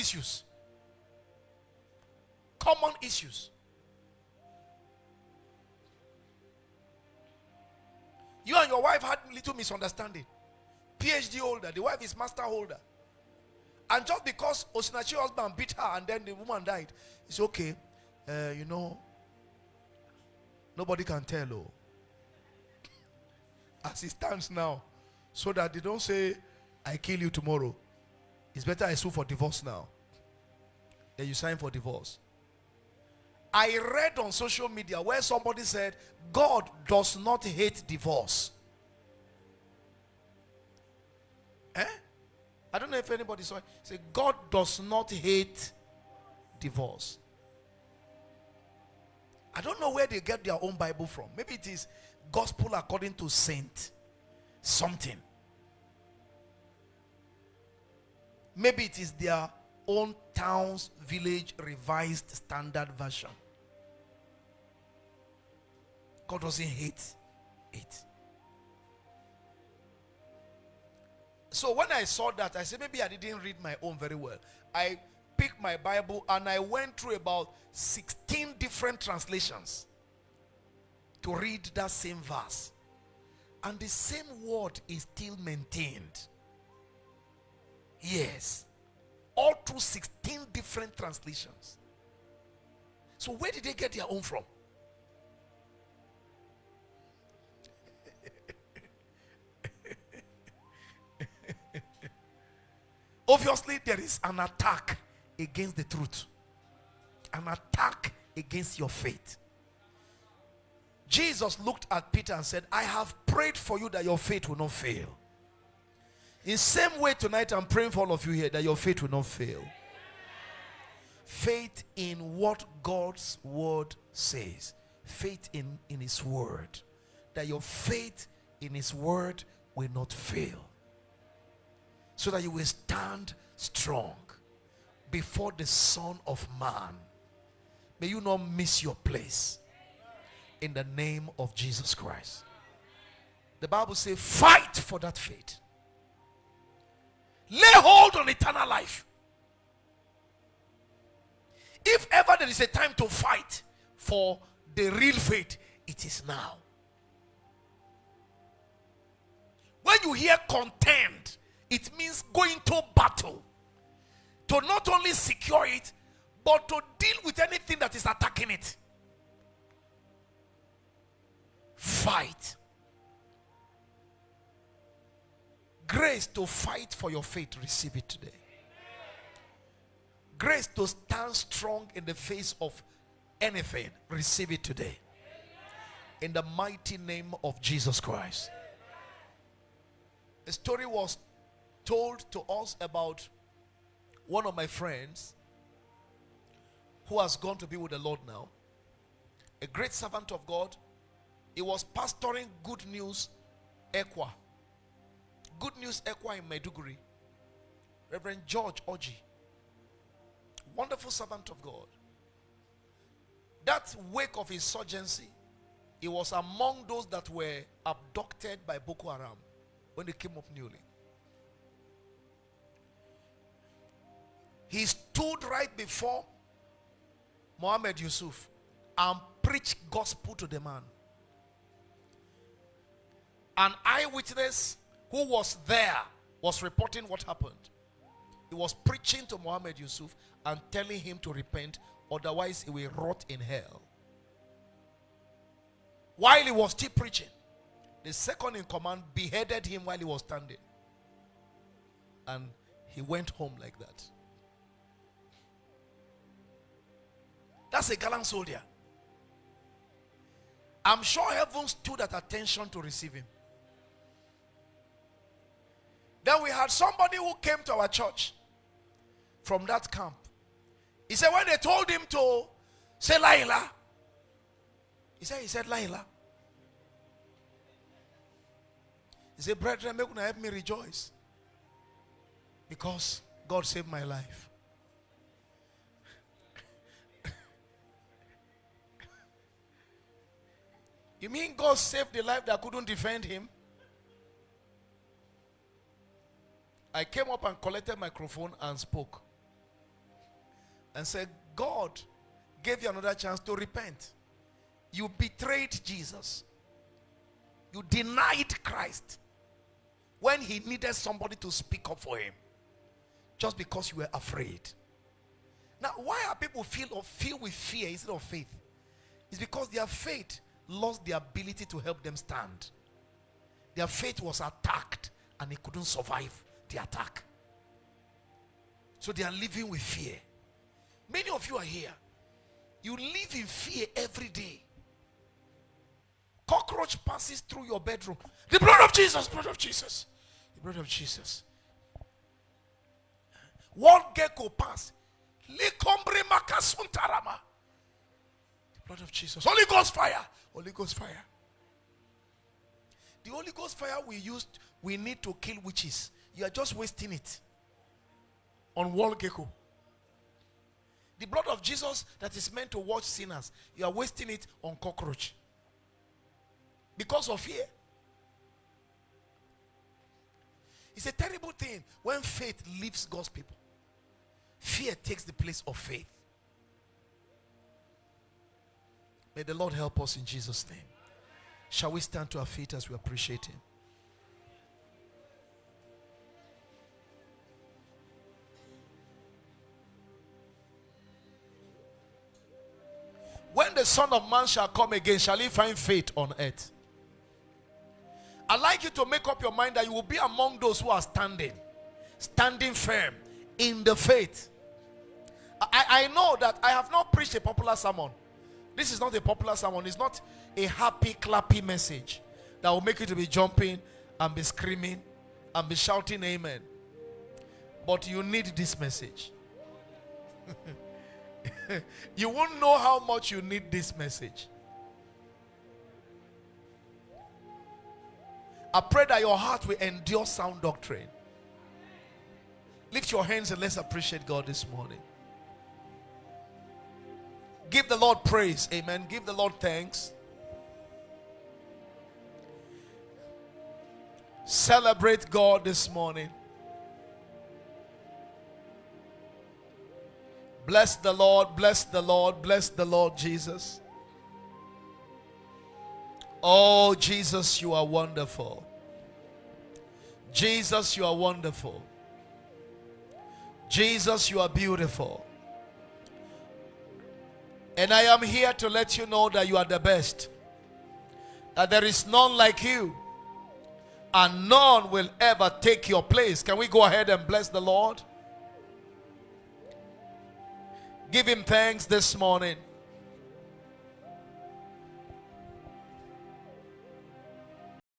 issues. Common issues. You and your wife had little misunderstanding. PhD holder, the wife is master holder. And just because Osinachi's husband beat her and then the woman died, it's okay. Nobody can tell. Oh. As it stands now, so that they don't say, I kill you tomorrow. It's better I sue for divorce now. Then you sign for divorce. I read on social media where somebody said, God does not hate divorce. I don't know if anybody saw it. Say, God does not hate divorce. I don't know where they get their own Bible from. Maybe it is Gospel according to Saint something. Maybe it is their own town's village revised standard version. God doesn't hate it. So when I saw that, I said, maybe I didn't read my own very well. I picked my Bible and I went through about 16 different translations to read that same verse. And the same word is still maintained. Yes. All through 16 different translations. So where did they get their own from? Obviously, there is an attack against the truth. An attack against your faith. Jesus looked at Peter and said, I have prayed for you that your faith will not fail. In the same way tonight, I'm praying for all of you here that your faith will not fail. Faith in what God's word says. Faith in his word. That your faith in his word will not fail. So that you will stand strong before the Son of Man. May you not miss your place. In the name of Jesus Christ. The Bible says, fight for that faith. Lay hold on eternal life. If ever there is a time to fight for the real faith, it is now. When you hear contend, it means going to battle. To not only secure it, but to deal with anything that is attacking it. Fight. Grace to fight for your faith, receive it today. Grace to stand strong in the face of anything, receive it today. In the mighty name of Jesus Christ. A story was told to us about one of my friends who has gone to be with the Lord now. A great servant of God. He was pastoring Good News Equa. Good News Equa in Maiduguri. Reverend George Oji. Wonderful servant of God. That wake of insurgency, he was among those that were abducted by Boko Haram when they came up newly. He stood right before Muhammad Yusuf and preached gospel to the man. An eyewitness who was there was reporting what happened. He was preaching to Muhammad Yusuf and telling him to repent, otherwise he will rot in hell. While he was still preaching, the second in command beheaded him while he was standing. And he went home like that. That's a gallant soldier. I'm sure heaven stood at attention to receive him. Then we had somebody who came to our church from that camp. He said when they told him to say Laila, he said Laila. He said, brethren, make una help me rejoice, because God saved my life. You mean God saved the life that couldn't defend him? I came up and collected microphone and spoke. and say, God gave you another chance to repent. You betrayed Jesus. You denied Christ when he needed somebody to speak up for him, just because you were afraid. Now, why are people filled with fear instead of faith? It's because their faith lost the ability to help them stand. Their faith was attacked and they couldn't survive the attack. So they are living with fear. Many of you are here. You live in fear every day. Cockroach passes through your bedroom. The blood of Jesus, blood of Jesus, the blood of Jesus. What gecko pass? The blood of Jesus. Holy Ghost fire. Holy Ghost fire. The Holy Ghost fire we need to kill witches. You are just wasting it on wall gecko. The blood of Jesus that is meant to wash sinners, you are wasting it on cockroach. Because of fear. It's a terrible thing when faith leaves God's people. Fear takes the place of faith. May the Lord help us in Jesus' name. Shall we stand to our feet as we appreciate him? When the Son of Man shall come again, shall he find faith on earth? I'd like you to make up your mind that you will be among those who are standing firm in the faith. I know that I have not preached a popular sermon. This is not a popular sermon. It's not a happy, clappy message that will make you to be jumping and be screaming and be shouting amen. But you need this message. You won't know how much you need this message. I pray that your heart will endure sound doctrine. Lift your hands and let's appreciate God this morning. Give the Lord praise. Amen. Give the Lord thanks. Celebrate God this morning. Bless the Lord, bless the Lord, bless the Lord Jesus. Oh, Jesus, you are wonderful. Jesus, you are wonderful. Jesus, you are beautiful. And I am here to let you know that you are the best. That there is none like you. And none will ever take your place. Can we go ahead and bless the Lord? Give him thanks this morning.